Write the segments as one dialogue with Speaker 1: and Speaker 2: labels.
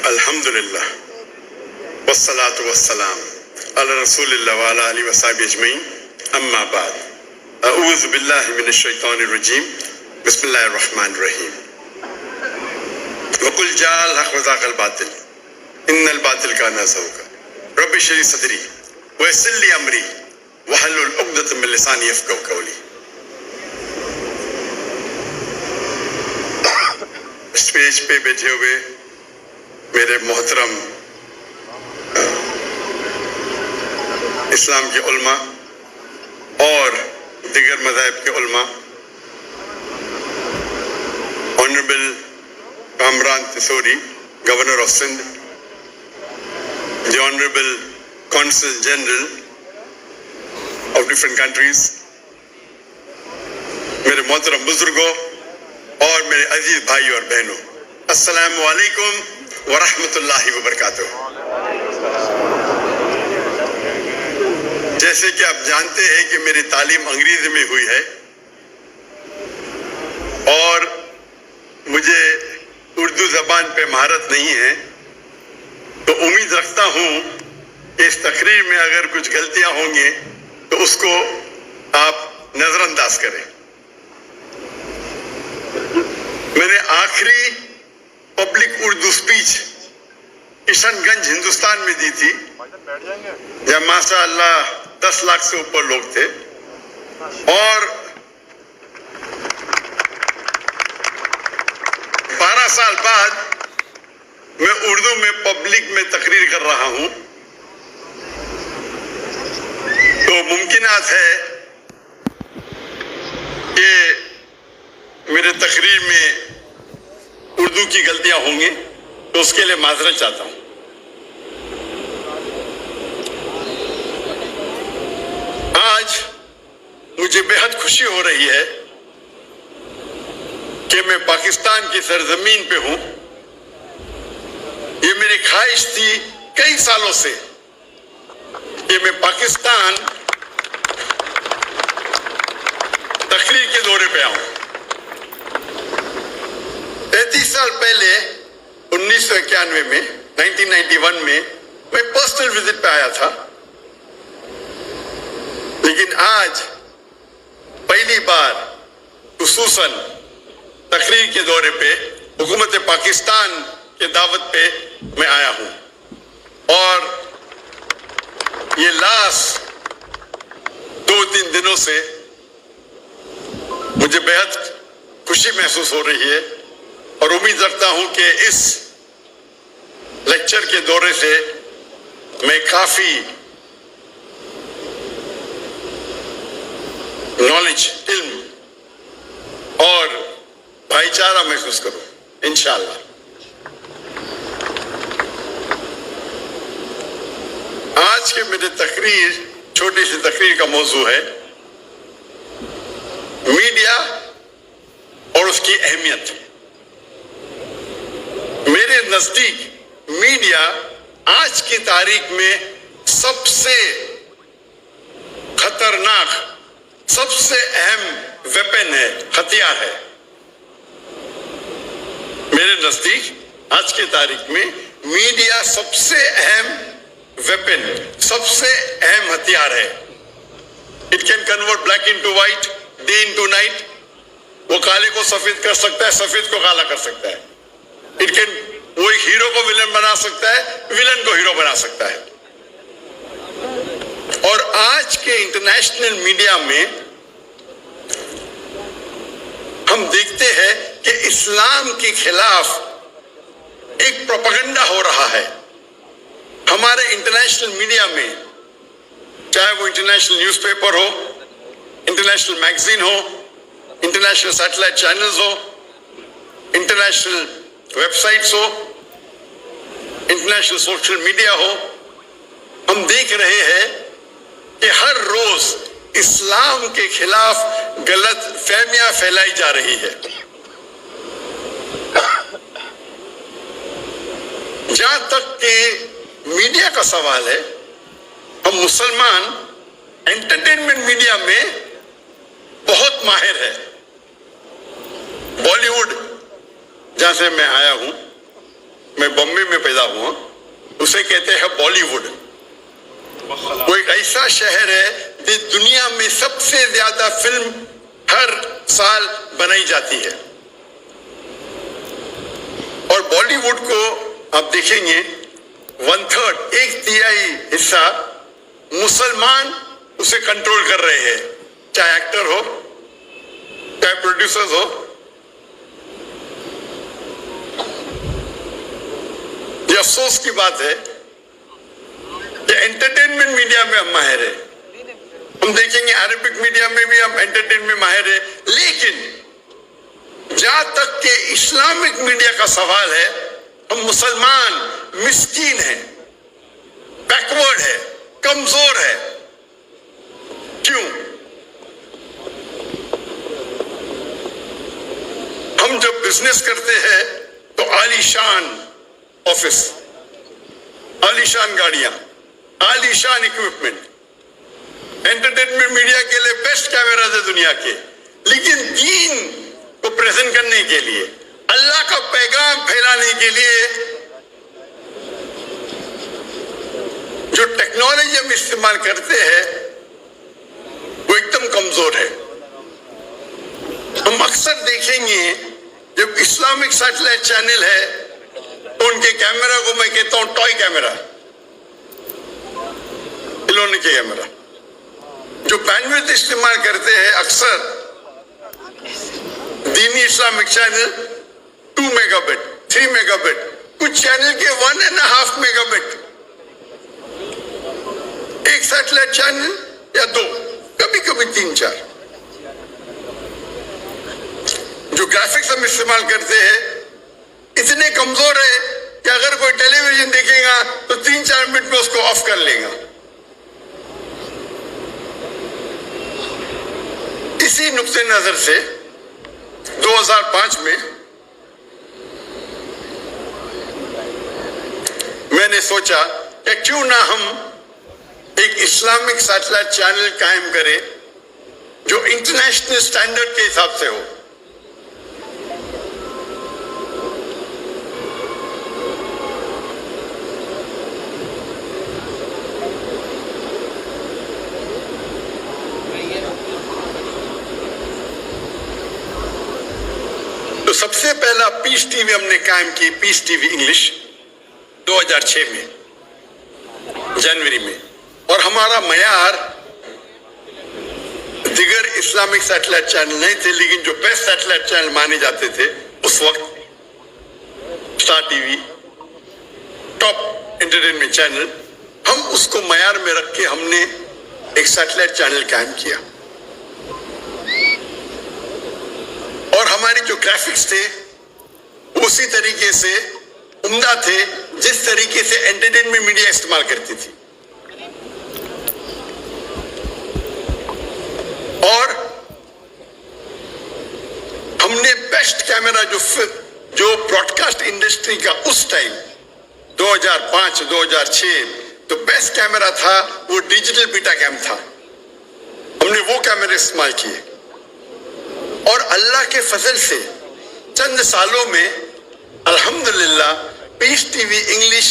Speaker 1: الحمدللہ والصلاة والسلام علی رسول اللہ وعلی آلہ وصحبہ اجمعین اما بعد اعوذ باللہ من الشیطان الرجیم بسم اللہ الرحمن الرحیم وقل جاء الحق وزاق الباطل ان الباطل کان زہوقا رب اشرح لي صدری ویسر لی امری واحلل عقدۃ من لسانی یفقہوا قولی. اسٹیج پہ بیٹھے ہوئے میرے محترم اسلام کے علماء اور دیگر مذاہب کے علماء، honourable Kamran Tessori governor of Sindh, the honourable consul general of different countries, میرے محترم بزرگوں اور میرے عزیز بھائی اور بہنوں، السلام علیکم ورحمۃ اللہ وبرکاتہ. جیسے کہ آپ جانتے ہیں کہ میری تعلیم انگریزی میں ہوئی ہے اور مجھے اردو زبان پہ مہارت نہیں ہے، تو امید رکھتا ہوں کہ اس تقریر میں اگر کچھ غلطیاں ہوں گی تو اس کو آپ نظر انداز کریں. میں نے آخری پبلک اردو سپیچ کشن گنج ہندوستان میں دی تھی، جب ماشاء اللہ 10 لاکھ سے اوپر لوگ تھے، اور 12 سال بعد میں اردو میں پبلک میں تقریر کر رہا ہوں. تو ممکنات ہے کہ میرے تقریر میں اردو کی غلطیاں ہوں گی، تو اس کے لیے معذرت چاہتا ہوں. آج مجھے بہت خوشی ہو رہی ہے کہ میں پاکستان کی سرزمین پہ ہوں. یہ میری خواہش تھی کئی سالوں سے کہ میں پاکستان تقریر کے دورے پہ آؤں. 33 سال پہلے 1991 میں 1991 میں پرسنل وزٹ پہ آیا تھا، لیکن آج پہلی بار خصوصاً تقریر کے دورے پہ حکومت پاکستان کے دعوت پہ میں آیا ہوں. اور یہ لاسٹ 2-3 دنوں سے مجھے بہت خوشی محسوس ہو رہی ہے، اور امید رکھتا ہوں کہ اس لیکچر کے دورے سے میں کافی نالج، علم اور بھائی چارہ محسوس کروں انشاءاللہ. آج کے میرے تقریر، چھوٹی سی تقریر کا موضوع ہے میڈیا اور اس کی اہمیت. میرے نزدیک میڈیا آج کی تاریخ میں سب سے خطرناک، سب سے اہم ویپن ہے، ہتھیار ہے. میرے نزدیک آج کی تاریخ میں میڈیا سب سے اہم ویپن، سب سے اہم ہتھیار ہے. It can convert black into white, day into night. وہ کالے کو سفید کر سکتا ہے، سفید کو کالا کر سکتا ہے. اٹ کین، وہ ہیرو کو ولن بنا سکتا ہے، ولن کو ہیرو بنا سکتا ہے. اور آج کے انٹرنیشنل میڈیا میں ہم دیکھتے ہیں کہ اسلام کے خلاف ایک پروپیگنڈا ہو رہا ہے. ہمارے انٹرنیشنل میڈیا میں، چاہے وہ انٹرنیشنل نیوز پیپر ہو، انٹرنیشنل میگزین ہو، انٹرنیشنل سیٹلائٹ چینلز ہو، انٹرنیشنل ویب سائٹس ہو، انٹرنیشنل سوشل میڈیا ہو، ہم دیکھ رہے ہیں کہ ہر روز اسلام کے خلاف غلط فہمیاں پھیلائی جا رہی ہے. جہاں تک کہ میڈیا کا سوال ہے، ہم مسلمان انٹرٹینمنٹ میڈیا میں بہت ماہر ہے. بالی ووڈ جہاں سے میں آیا ہوں، میں بمبے میں पैदा हुआ, उसे कहते हैं बॉलीवुड। वो एक ऐसा शहर है कि दुनिया में सबसे ज्यादा फिल्म हर साल बनाई जाती है। और बॉलीवुड को आप देखेंगे 1/3 एक तिहाई हिस्सा मुसलमान उसे कंट्रोल कर रहे हैं, चाहे एक्टर हो चाहे प्रोड्यूसर्स हो। ये अफसोस की बात है कि एंटरटेनमेंट मीडिया में हम माहिर है। हम देखेंगे अरबिक मीडिया में भी हम एंटरटेनमेंट में माहिर है, लेकिन जहां तक के इस्लामिक मीडिया का सवाल है, हम मुसलमान मिस्कीन हैं, बैकवर्ड है, कमजोर है। क्यों? हम जब बिजनेस करते हैं तो आलीशान ऑफिस, आलीशान गाड़ियां, आलीशान इक्विपमेंट, एंटरटेनमेंट मीडिया के लिए बेस्ट कैमरास है दुनिया के, लेकिन दीन को प्रेजेंट करने के लिए, अल्लाह का पैगाम फैलाने के लिए जो टेक्नोलॉजी हम इस्तेमाल करते हैं वो एकदम कमजोर है। हम अक्सर देखेंगे जब इस्लामिक सैटेलाइट चैनल है तो उनके कैमरा को मैं कहता हूं टॉय कैमरा, खिलौने के कैमरा। जो बैंडविड्थ इस्तेमाल करते हैं अक्सर दीनी इस्लामिक चैनल 2 मेगाबिट, 3 मेगाबिट, कुछ चैनल के 1.5 मेगाबिट, एक सैटेलाइट चैनल या 2, कभी कभी 3-4। जो ग्राफिक्स हम इस्तेमाल करते हैं इतने कमजोर है कि अगर कोई टेलीविजन देखेगा तो 3-4 मिनट में उसको ऑफ कर लेगा। इसी नुक्ते नजर से 2005 में मैंने सोचा कि क्यों ना हम एक इस्लामिक सैटेलाइट चैनल कायम करें जो इंटरनेशनल स्टैंडर्ड के हिसाब से हो। तो सबसे पहला पीस टीवी हमने कायम की, पीस टीवी इंग्लिश 2006 में जनवरी में। और हमारा मयार दिगर इस्लामिक सैटेलाइट चैनल नहीं थे, लेकिन जो बेस्ट सैटेलाइट चैनल माने जाते थे उस वक्त, star TV, top entertainment channel, हम उसको मयार में रख के हमने एक सैटेलाइट चैनल कायम किया। और हमारी जो ग्राफिक्स थे उसी तरीके से उम्दा थे जिस तरीके से एंटरटेनमेंट मीडिया इस्तेमाल करती थी। और हमने बेस्ट कैमरा जो ब्रॉडकास्ट इंडस्ट्री का उस टाइम 2005-2006 तो बेस्ट कैमरा था वो डिजिटल बीटा कैम था। हमने वो कैमरे इस्तेमाल किए और अल्लाह के फजल से चंद सालों में अल्हम्दुलिल्लाह पीस टीवी इंग्लिश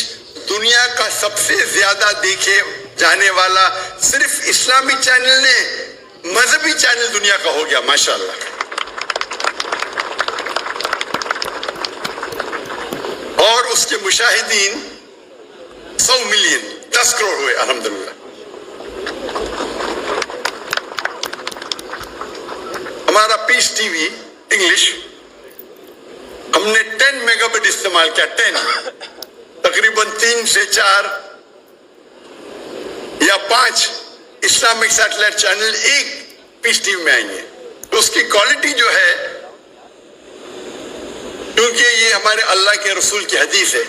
Speaker 1: दुनिया का सबसे ज्यादा देखे जाने वाला सिर्फ इस्लामिक चैनल ने मजहबी चैनल दुनिया का हो गया, माशाअल्लाह। और उसके मुशाहिदीन 100 मिलियन 10 करोड़ हुए अल्हम्दुलिल्लाह। हमारा पीस टीवी इंग्लिश हमने 10 मेगाबिट इस्तेमाल किया, 10, तकरीबन 3 से 4 या 5 इस्लामिक सैटेलाइट चैनल एक पीस टीवी में आएंगे। तो उसकी क्वालिटी जो है, क्योंकि ये हमारे अल्लाह के रसूल की हदीस है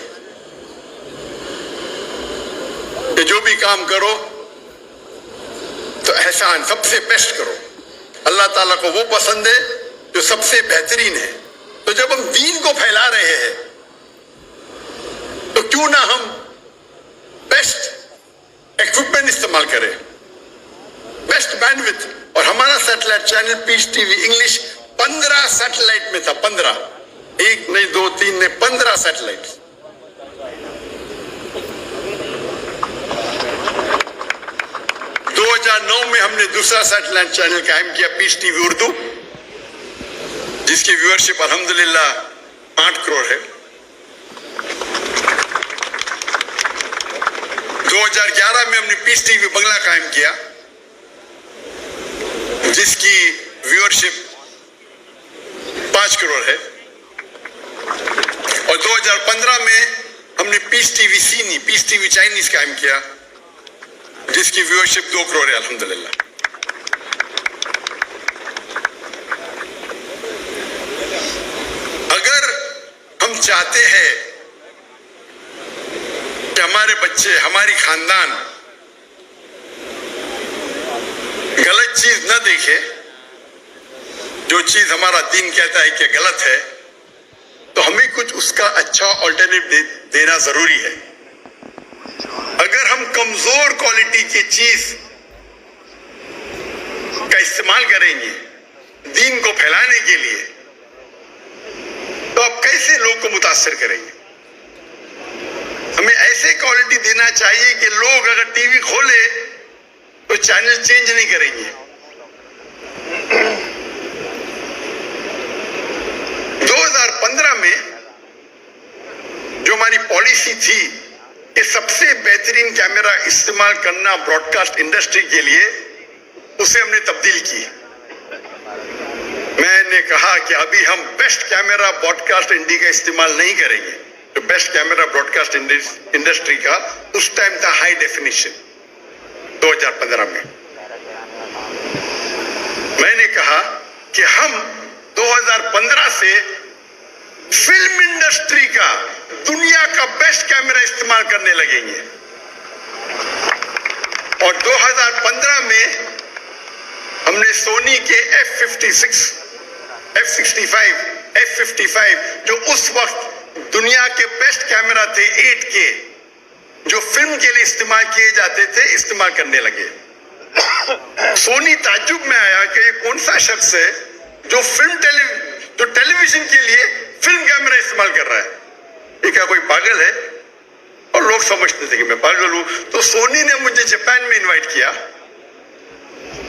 Speaker 1: कि जो भी काम करो तो एहसान सबसे बेस्ट करो। अल्लाह ताला को वो पसंद है जो सबसे बेहतरीन है। तो जब हम दीन को फैला रहे हैं तो क्यों ना हम बेस्ट इक्विपमेंट इस्तेमाल करें, बेस्ट बैंडविड्थ। और हमारा satellite channel Peace TV English 15 satellite में था, 15, 1 नहीं 2 3 नहीं 15 सैटेलाइट। 2009 में हमने दूसरा सैटेलाइट चैनल कायम किया, पीस टीवी उर्दू, जिसकी व्यूअरशिप अल्हम्दुलिल्लाह 8 करोड़ है। 2011 में हमने पीस टीवी बंगला कायम किया, जिसकी व्यूअरशिप 5 करोड़ है। और 2015 में हमने पीस टीवी सीनी, पीस टीवी चाइनीज कायम किया, जिसकी व्यूअरशिप 2 करोड़ है अल्हम्दुलिल्लाह। अगर हम चाहते हैं कि हमारे बच्चे, हमारी खानदान गलत चीज न देखे, जो चीज हमारा दीन कहता है कि गलत है, तो हमें कुछ उसका अच्छा ऑल्टरनेटिव देना जरूरी है। अगर हम कमजोर क्वालिटी की चीज का इस्तेमाल करेंगे दीन को फैलाने के लिए, तो आप कैसे लोग को मुतासिर करेंगे? हमें ऐसे क्वालिटी देना चाहिए कि लोग अगर टीवी खोले तो चैनल चेंज नहीं करेंगे। 2015 में जो हमारी पॉलिसी थी कि सबसे बेहतरीन कैमरा इस्तेमाल करना ब्रॉडकास्ट इंडस्ट्री के लिए, उसे हमने तब्दील की। मैंने कहा कि अभी हम बेस्ट कैमरा ब्रॉडकास्ट इंडिया का इस्तेमाल नहीं करेंगे। तो बेस्ट कैमरा ब्रॉडकास्ट इंडस्ट्री का उस टाइम था हाई डेफिनेशन 2015 में। मैंने कहा कि हम 2015 से फिल्म इंडस्ट्री का, दुनिया का बेस्ट कैमरा इस्तेमाल करने लगेंगे। और 2015 में हमने सोनी के F56, F65, F55 जो उस वक्त दुनिया के बेस्ट कैमरा थे 8K, जो फिल्म के लिए इस्तेमाल किए जाते थे, इस्तेमाल करने लगे। सोनी ताज्जुब में आया कि ये कौन सा शख्स है जो टेलीविजन के लिए फिल्म कैमरा इस्तेमाल कर रहा है, ये क्या कोई पागल है? और लोग समझते थे कि मैं पागल हूं। तो सोनी ने मुझे जापान में इनवाइट किया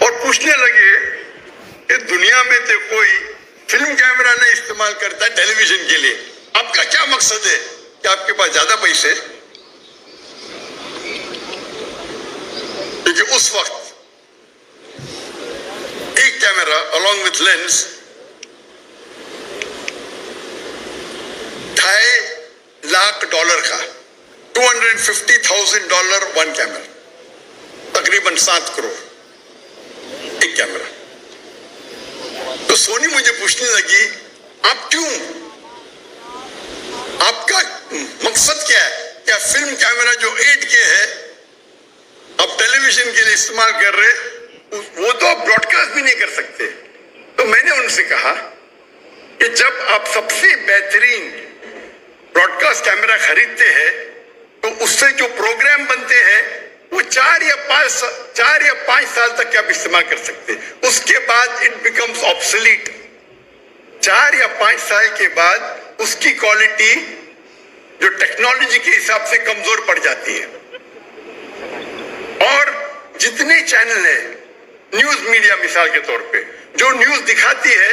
Speaker 1: और पूछने लगे कि दुनिया में तो कोई फिल्म कैमरा नहीं इस्तेमाल करता टेलीविजन के लिए, आपका क्या मकसद है? कि आपके पास ज्यादा पैसे? क्योंकि उस वक्त एक camera along with lens $2.5 lakh का, $250,000 वन कैमरा, तकरीबन 7 करोड़ एक कैमरा। तो सोनी मुझे पूछने लगी, आप क्यों, आपका मकसद क्या है? क्या फिल्म कैमरा जो 8K है आप टेलीविजन के लिए इस्तेमाल कर रहे, वो तो आप ब्रॉडकास्ट भी नहीं कर सकते। तो मैंने उनसे कहा कि जब आप सबसे बेहतरीन ब्रॉडकास्ट कैमरा खरीदते हैं तो उससे जो प्रोग्राम बनते हैं वो 4 या 5 साल तक आप इस्तेमाल कर सकते हैं, उसके बाद इट बिकम्स ऑब्सोलीट। 4 या 5 साल के बाद उसकी क्वालिटी जो टेक्नोलॉजी के हिसाब से कमजोर पड़ जाती है। और जितने चैनल है, न्यूज मीडिया मिसाल के तौर पे, जो न्यूज दिखाती है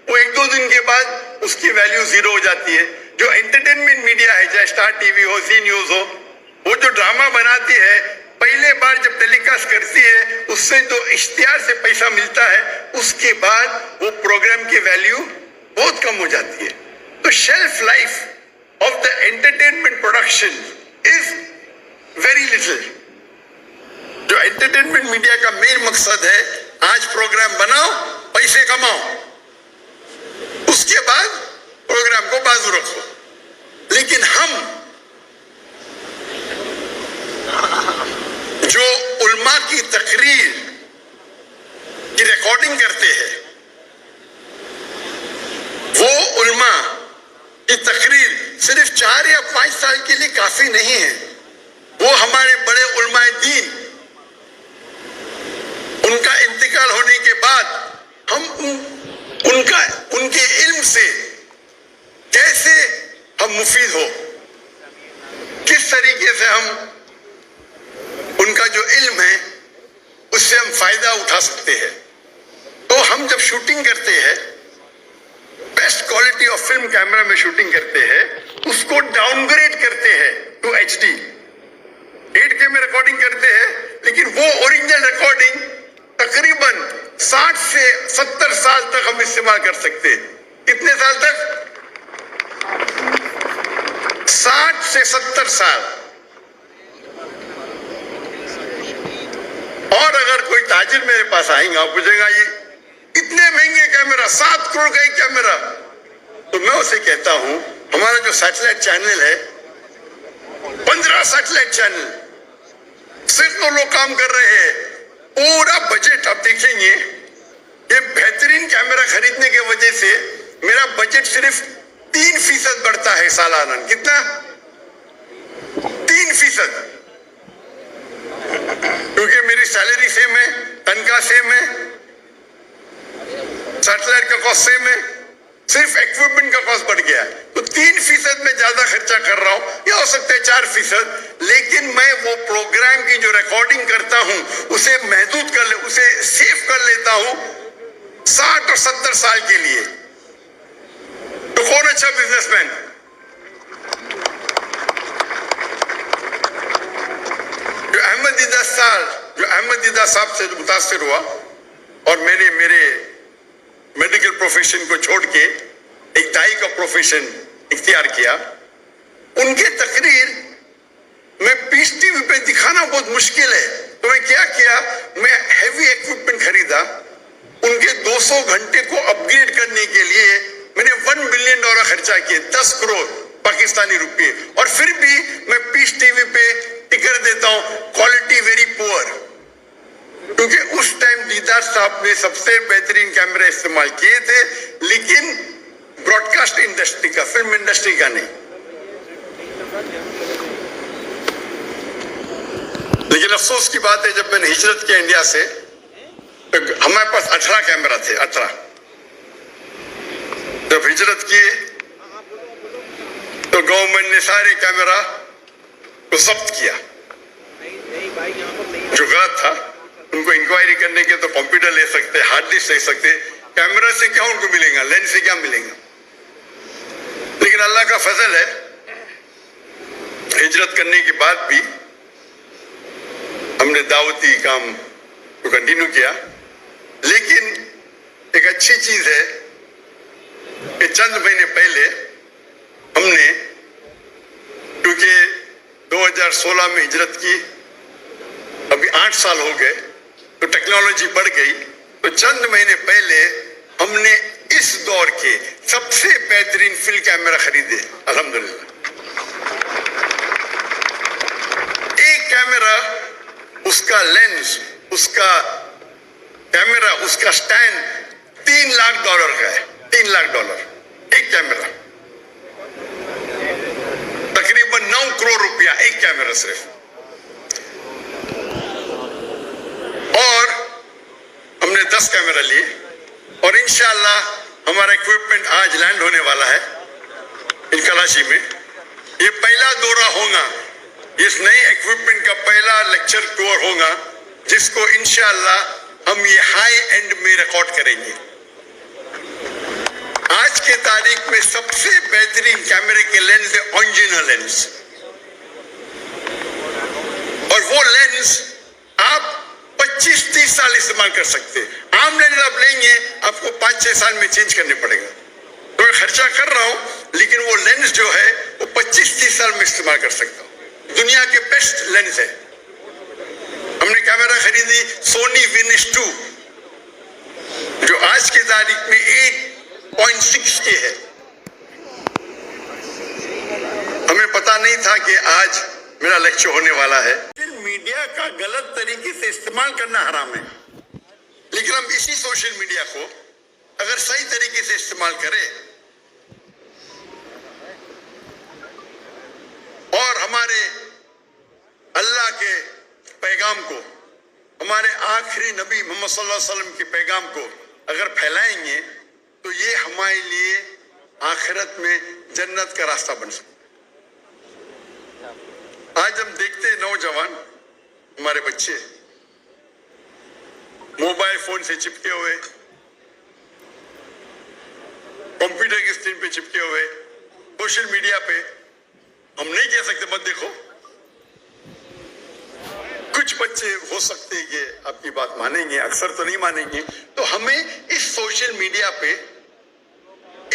Speaker 1: वो 1-2 दिन के बाद उसकी वैल्यू 0 हो जाती है। जो एंटरटेनमेंट मीडिया है, चाहे स्टार टीवी हो, जी न्यूज हो, वो जो ड्रामा बनाती है, पहले बार जब टेलीकास्ट करती है उससे तो इश्तिहार से पैसा मिलता है, उसके बाद वो प्रोग्राम की वैल्यू बहुत कम हो जाती है। तो shelf life of the entertainment production is very little. जो एंटरटेनमेंट मीडिया का मेन मकसद है, आज प्रोग्राम बनाओ, पैसे कमाओ, उसके बाद प्रोग्राम को बाजू रखो। लेकिन हम जो उल्मा की तकरीर की रिकॉर्डिंग करते हैं, वो उल्मा की तकरीर सिर्फ 4 या 5 साल के लिए काफी नहीं है। वो हमारे बड़े उल्माए दीन, उनका इंतकाल होने के बाद हम उनके इल्म से कैसे हम मुफीद हो, किस तरीके से हम उनका जो इल्म है اس سے ہم فائدہ اٹھا سکتے ہیں. تو ہم جب شوٹنگ کرتے ہیں, best quality of film camera میں شوٹنگ کرتے ہیں, اس کو ڈاؤن گریڈ کرتے ہیں ٹو HD. 8K میں ریکارڈنگ کرتے ہیں, لیکن وہ اوریجنل ریکارڈنگ تقریباً 60 سے 70 سال تک ہم استعمال کر سکتے ہیں. کتنے سال تک؟ 60 سے 70 سال. اور اگر کوئی تاجر میرے پاس آئیں گا, پوچھے گا یہ اتنے مہنگے کیمرہ, 7 کروڑ کا ایک کیمرہ, تو میں اسے کہتا ہوں ہمارا جو سیٹلائٹ چینل ہے, 15 سیٹلائٹ چینل صرف تو لوگ کام کر رہے ہیں. پورا بجٹ آپ دیکھیں گے, یہ بہترین کیمرہ خریدنے کی وجہ سے میرا بجٹ صرف 3% بڑھتا ہے سالانہ. کتنا؟ 3%. کیونکہ میری سیلری سیم ہے, تنخواہ سیم ہے, سیٹلائٹ کا کاسٹ سیم ہے, صرف ایکوپمنٹ کا کاسٹ بڑھ گیا ہے. تو 3% میں زیادہ خرچہ کر رہا ہوں, یا ہو سکتا ہے 4%, لیکن میں وہ پروگرام کی جو ریکارڈنگ کرتا ہوں اسے محدود اسے سیو کر لیتا ہوں 60 اور 70 سال کے لیے. تو کون اچھا بزنس مین؟ جو احمد دیدہ صاحب سے متاثر ہوا اور میں نے میرے میڈیکل پروفیشن کو چھوڑ کے ایک دائی کا پروفیشن اختیار کیا, ان کے تقریر میں پیس ٹی وی پہ دکھانا بہت مشکل ہے. تو میں کیا میں ہیوی ایکوپمنٹ خریدا, ان کے 200 گھنٹے کو اپ گریڈ کرنے کے لیے میں نے $1 بلین خرچہ کیے, 10 کروڑ پاکستانی روپے, اور پھر بھی میں پیس ٹی وی پہ ٹکر دیتا ہوں کوالٹی ویری پور. کیونکہ اس ٹائم دیدار صاحب نے سب سے بہترین کیمرے استعمال کیے تھے, لیکن براڈ کاسٹ انڈسٹری کا, فلم انڈسٹری کا نہیں. لیکن افسوس کی بات ہے, جب میں نے ہجرت کیا انڈیا سے, تو ہمارے پاس 18 کیمرہ تھے, 18. جب ہجرت کیے تو گورنمنٹ نے سارے کیمرہ کو ضبط کیا. جو غلط تھا, ان کو انکوائری کرنے کے تو کمپیوٹر لے سکتے, ہارڈ ڈسک لے سکتے, کیمرہ سے کیا ان کو ملے گا, لینس سے کیا ملے گا. لیکن اللہ کا فضل ہے, ہجرت کرنے کے بعد بھی ہم نے دعوتی کام کو کنٹینیو کیا. لیکن ایک اچھی چیز ہے کہ چند مہینے پہلے ہم نے, کیونکہ 2016 میں ہجرت کی, ابھی 8 سال ہو گئے, تو ٹیکنالوجی بڑھ گئی, تو چند مہینے پہلے ہم نے اس دور کے سب سے بہترین فلم کیمرہ خریدے, الحمدللہ. ایک کیمرہ, اس کا لینس, اس کا کیمرہ, اس کا سٹینڈ $3 لاکھ کا ہے. $3 لاکھ ایک کیمرہ, تقریباً 9 کروڑ روپیہ ایک کیمرہ صرف. اور ہم نے 10 کیمرہ لیے, اور انشاءاللہ ہمارا اکوپمنٹ آج لینڈ ہونے والا ہے کراچی میں. یہ پہلا دورہ ہوگا, اس نئے اکوپمنٹ کا پہلا لیکچر ٹور ہوگا, جس کو انشاءاللہ ہم یہ ہائی اینڈ میں ریکارڈ کریں گے. آج کے تاریخ میں سب سے بہترین کیمرے کے لینس ہے اورجنل لینس, اور وہ لینس آپ 25-30 سال استعمال کر سکتے. عام لینس آپ لیں گے, آپ کو 5-6 سال میں چینج کرنے پڑے گا. تو میں خرچہ کر رہا ہوں, لیکن وہ لینس جو ہے وہ 25-30 سال میں استعمال کر سکتا ہوں. دنیا کے بیسٹ لینس ہے. ہم نے کیمرہ خریدی سونی وینس 2, جو آج کے تاریخ میں 8.6 کے ہے. ہمیں پتا نہیں تھا کہ آج میرا لیکچر ہونے والا ہے. میڈیا کا غلط طریقے سے استعمال کرنا حرام ہے, لیکن ہم اسی سوشل میڈیا کو اگر صحیح طریقے سے استعمال کریں اور ہمارے اللہ کے پیغام کو, ہمارے آخری نبی محمد صلی اللہ علیہ وسلم کے پیغام کو اگر پھیلائیں گے, تو یہ ہمارے لیے آخرت میں جنت کا راستہ بن سکتا. آج ہم دیکھتے ہیں نوجوان, ہمارے بچے मोबाइल फोन से चिपके हुए, कंप्यूटर की स्क्रीन पे चिपके हुए, सोशल मीडिया पे। हम नहीं कह सकते मत देखो, कुछ बच्चे हो सकते हैं कि आपकी बात मानेंगे, अक्सर तो नहीं मानेंगे। तो हमें इस सोशल मीडिया पे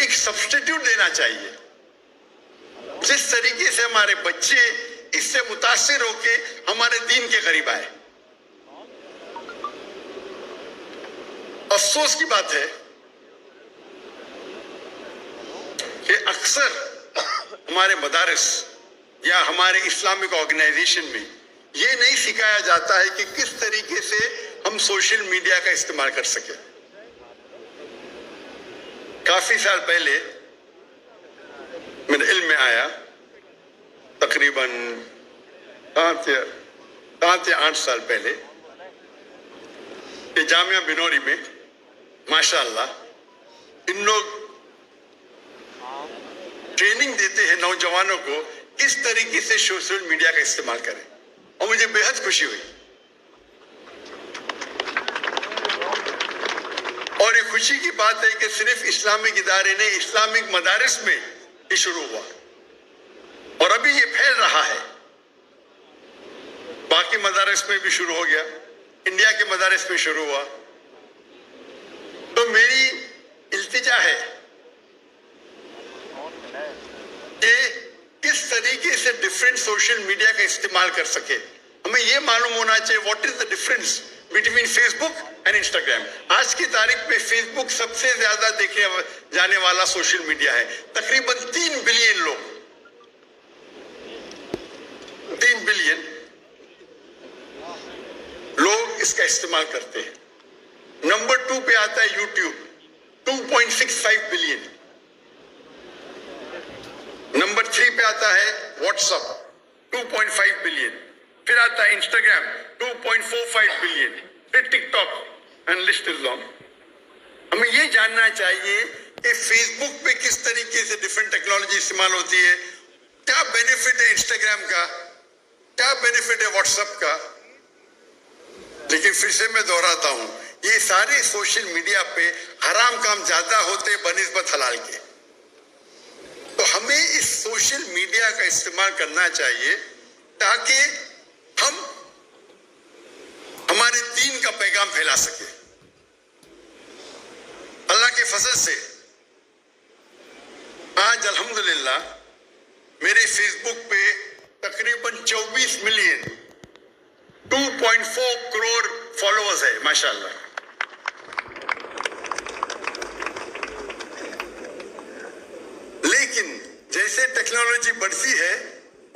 Speaker 1: एक सब्स्टिट्यूट देना चाहिए, जिस तरीके से हमारे बच्चे इससे मुतासिर होके हमारे दीन के करीब आए। अफसोस की बात है कि अक्सर हमारे मदारिस या हमारे इस्लामिक ऑर्गेनाइजेशन में ये नहीं सिखाया जाता है कि किस तरीके से हम सोशल मीडिया का इस्तेमाल कर सके। काफी साल पहले मेरे इल्म में आया, तकरीबन 7 या 8 साल पहले, कि जामिया बिनोरी में माशाअल्लाह इन लोग ट्रेनिंग देते हैं नौजवानों को किस तरीके से सोशल मीडिया का इस्तेमाल करें, और मुझे बेहद खुशी हुई। और ये खुशी की बात है कि सिर्फ इस्लामिक इदारे ने, इस्लामिक मदारिस में ये शुरू हुआ और अभी ये फैल रहा है, बाकी मदारिस में भी शुरू हो गया, इंडिया के मदारिस में शुरू हुआ। तो मेरी इल्तिजा है कि किस तरीके से डिफरेंट सोशल मीडिया का इस्तेमाल कर सके। हमें यह मालूम होना चाहिए what is the difference between Facebook and Instagram. आज की तारीख में फेसबुक सबसे ज्यादा देखे जाने वाला सोशल मीडिया है। तकरीबन 3 बिलियन लोग, 3 बिलियन लोग इसका इस्तेमाल करते हैं। नंबर 2 पे आता है यूट्यूब, 2.65 बिलियन। नंबर 3 पे आता है व्हाट्सएप, 2.5 बिलियन। फिर आता है इंस्टाग्राम, 2.45 बिलियन। फिर TikTok, and list is long. हमें ये जानना चाहिए कि फेसबुक पे किस तरीके से डिफरेंट टेक्नोलॉजी इस्तेमाल होती है, क्या बेनिफिट है इंस्टाग्राम का, क्या बेनिफिट है व्हाट्सएप का। लेकिन फिर से मैं दोहराता हूं, ये सारे सोशल मीडिया पे हराम काम ज्यादा होते बनिस्बत हलाल के। तो हमें इस सोशल मीडिया का इस्तेमाल करना चाहिए ताकि हम हमारे दीन का पैगाम फैला सके। अल्लाह के फजल से आज अल्हम्दुलिल्लाह मेरे फेसबुक पे तकरीबन 24 मिलियन 2.4 करोड़ फॉलोअर्स है माशाल्लाह। लेकिन जैसे टेक्नोलॉजी बढ़ती है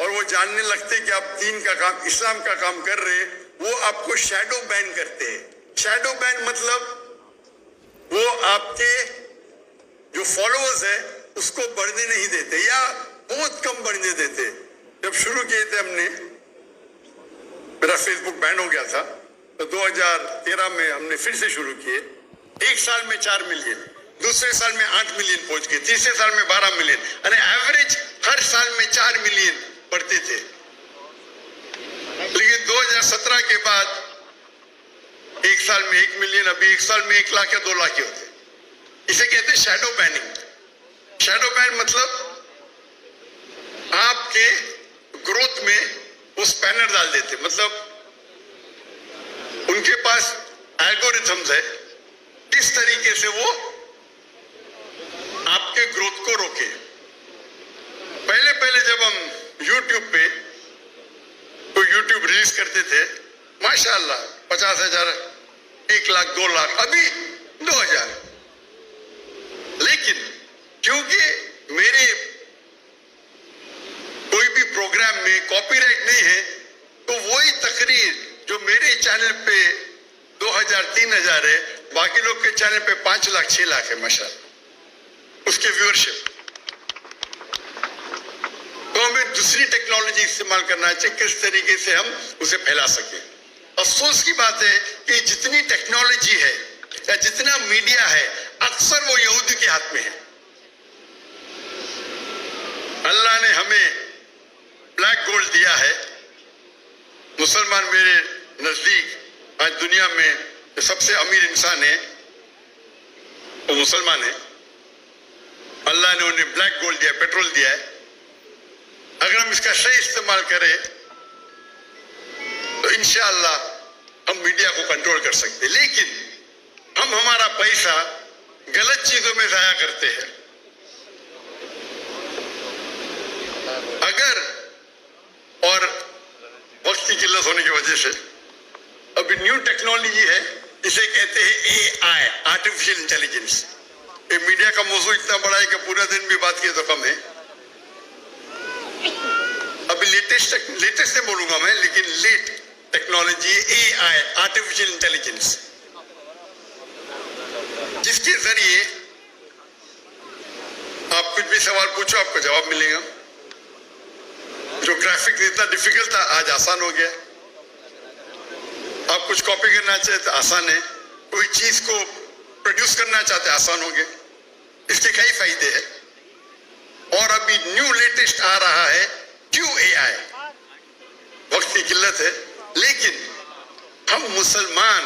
Speaker 1: और वो जानने लगते कि आप दीन का काम, इस्लाम का काम कर रहे हैं, वो आपको शैडो बैन करते हैं। शैडो बैन मतलब वो आपके जो फॉलोअर्स है उसको बढ़ने नहीं देते या बहुत कम बढ़ने देते। जब शुरू किए थे हमने, मेरा फेसबुक बैन हो गया था, तो 2013 में हमने फिर से शुरू किए। एक साल में 4 मिलियन, दूसरे साल में 8 मिलियन पहुंच गए, तीसरे साल में 12 मिलियन, यानी एवरेज हर साल में 4 मिलियन बढ़ते थे। लेकिन 2017 के बाद एक साल में 1 मिलियन, अभी एक साल में 1 लाख या 2 लाख होते। इसे कहते हैं शैडो बैनिंग। शैडो बैन मतलब आपके ग्रोथ में वो स्पैनर डाल देते, मतलब उनके पास एल्गोरिथम्स है किस तरीके से वो आपके ग्रोथ को रोके। पहले जब हम YouTube पे तो YouTube रिलीज करते थे, माशाअल्लाह 50,000, 1 लाख, 2 लाख, अभी 2,000। लेकिन क्योंकि मेरे कोई भी प्रोग्राम में कॉपीराइट नहीं है, तो वही तकरीर जो मेरे चैनल पे 2,000, 3,000 है, बाकी लोग के चैनल पे 5 लाख, 6 लाख है माशाअल्लाह उसके व्यूअरशिप। तो हमें दूसरी टेक्नोलॉजी इस्तेमाल करना चाहिए किस तरीके से हम उसे फैला सके। अफसोस की बात है कि जितनी टेक्नोलॉजी है या जितना मीडिया है, अक्सर वो यहूदी के हाथ में है। अल्लाह ने हमें ब्लैक गोल्ड दिया है। मुसलमान मेरे नजदीक आज दुनिया में جو سب سے امیر انسان ہے وہ مسلمان ہے. اللہ نے انہیں بلیک گولڈ دیا, پیٹرول دیا ہے. اگر ہم اس کا صحیح استعمال کریں تو انشاءاللہ ہم میڈیا کو کنٹرول کر سکتے. لیکن ہم ہمارا پیسہ غلط چیزوں میں ضائع کرتے ہیں. اگر اور وقت کی قلت ہونے کی وجہ سے ابھی نیو ٹیکنالوجی ہے جسے کہتے ہیں اے آئی, آرٹیفیشل انٹیلیجنس. یہ میڈیا کا موضوع اتنا بڑا ہے کہ پورا دن بھی بات کیے تو کم ہے. ابھی لیٹسٹ نہیں بولوں گا میں, لیکن لیٹ ٹیکنالوجی اے آئی, آرٹیفیشل انٹیلیجنس, جس کے ذریعے آپ کچھ بھی سوال پوچھو آپ کو جواب ملے گا. جو گرافک اتنا ڈیفیکلٹ تھا آج آسان ہو گیا. آپ کچھ کاپی کرنا چاہتے تو آسان ہے. کوئی چیز کو پروڈیوس کرنا چاہتے آسان ہو گیا. اس کے کئی فائدے ہیں. اور ابھی نیو لیٹسٹ آ رہا ہے کیو اے آئی. وقت کی قلت ہے لیکن ہم مسلمان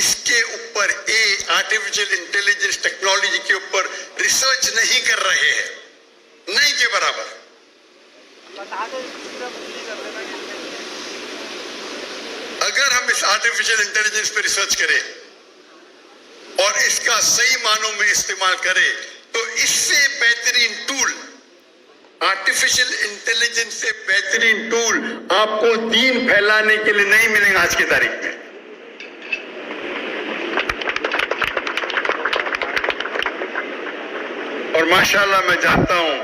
Speaker 1: اس کے اوپر آرٹیفیشل انٹیلیجنس ٹیکنالوجی کے اوپر ریسرچ نہیں کر رہے ہیں, نہیں کے برابر. اگر ہم اس آرٹیفیشل انٹیلیجنس پہ ریسرچ کریں اور اس کا صحیح معنوں میں استعمال کریں تو اس سے بہترین ٹول, آرٹیفیشل انٹیلیجنس سے بہترین ٹول آپ کو دین پھیلانے کے لیے نہیں ملیں گا آج کی تاریخ میں. اور ماشاءاللہ میں جانتا ہوں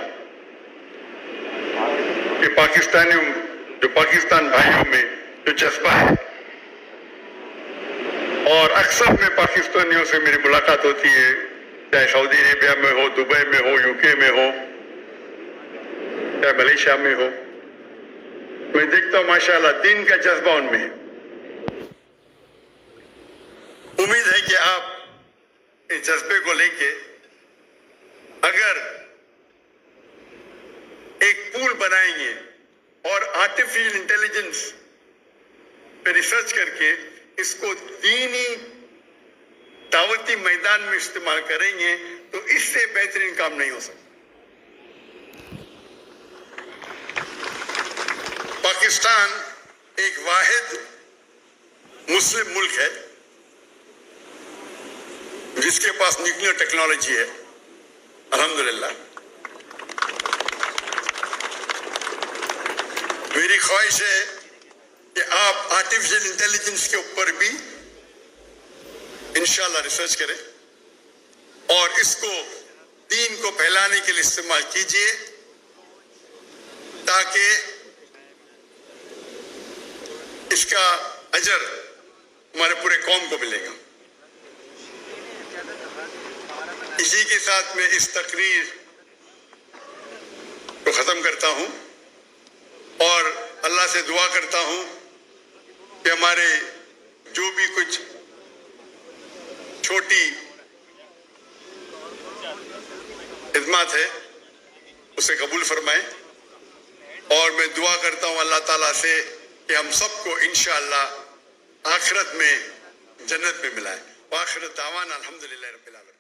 Speaker 1: کہ پاکستان بھائیوں میں جو جذبہ ہے, اور اکثر میں پاکستانیوں سے میری ملاقات ہوتی ہے, چاہے سعودی عربیہ میں ہو, دبئی میں ہو, یو کے میں ہو, چاہے ملیشیا میں ہو, میں دیکھتا ہوں ماشاءاللہ دین کا جذبہ ان میں ہے. امید ہے کہ آپ اس جذبے کو لے کے اگر ایک پول بنائیں گے اور آرٹیفیشل انٹیلیجنس پہ ریسرچ کر کے اس کو دینی دعوتی میدان میں استعمال کریں گے تو اس سے بہترین کام نہیں ہو سکتا. پاکستان ایک واحد مسلم ملک ہے جس کے پاس نیوکلیئر ٹیکنالوجی ہے, الحمدللہ. میری خواہش ہے کہ آپ آرٹیفیشل انٹیلیجنس کے اوپر بھی انشاءاللہ ریسرچ کریں اور اس کو دین کو پھیلانے کے لیے استعمال کیجئے تاکہ اس کا اجر ہمارے پورے قوم کو ملے گا. اسی کے ساتھ میں اس تقریر کو ختم کرتا ہوں اور اللہ سے دعا کرتا ہوں کہ ہمارے جو بھی کچھ چھوٹی خدمات ہے اسے قبول فرمائیں. اور میں دعا کرتا ہوں اللہ تعالیٰ سے کہ ہم سب کو انشاءاللہ آخرت میں جنت میں ملائے. وآخر دعوانا الحمدللہ رب العالمین.